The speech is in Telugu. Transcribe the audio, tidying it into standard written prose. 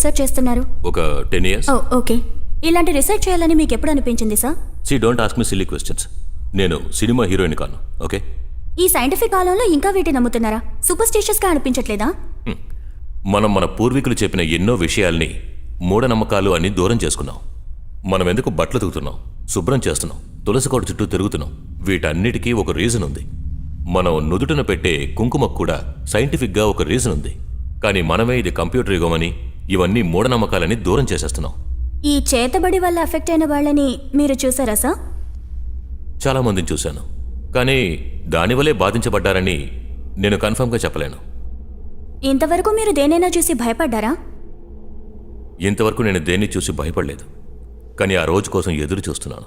రీసెర్చ్ చేస్తున్నారు? ఒక 10 years. ఓకే. ఇలాంటి రీసెర్చ్ చేయాలని మీకు ఎప్పుడు అనిపించింది sir? C don't ask me silly questions. నేను సినిమా హీరోయిన్ కాను. ఓకే. ఈ సైంటిఫిక్ కాలంలో ఇంకా వీటిని నమ్ముతున్నారా? సూపర్స్టిషియస్గా అనిపించట్లేదా? మనం మన పూర్వీకులు చెప్పిన ఎన్నో విషయాల్ని మూఢనమ్మకాలు అని దూరం చేసుకున్నాం. మనం ఎందుకు బట్టలు ఉతుకుతున్నాం, శుభ్రం చేస్తున్నాం, తులసికోట చుట్టూ తిరుగుతున్నాం? వీటన్నిటికీ ఒక రీజన్ ఉంది. మనం నుదుటిన పెట్టే కుంకుమకు కూడా సైంటిఫిక్గా ఒక రీజన్ ఉంది. కానీ మనమే ఇది కంప్యూటర్ యుగమని, ఇవన్నీ మూఢనమ్మకాలని దూరం చేసేస్తున్నాం. ఈ చేతబడి వల్ల ఎఫెక్ట్ అయిన వాళ్ళని మీరు చూసారా సార్? చాలా మందిని చూశాను, కానీ దానివల్లే బాధించబడ్డారని నేను కన్ఫర్మ్గా చెప్పలేను. ఇంతవరకు మీరు దేనైనా చూసి భయపడ్డారా? ఇంతవరకు నేను దేన్ని చూసి భయపడలేదు, కానీ ఆ రోజు కోసం ఎదురు చూస్తున్నాను.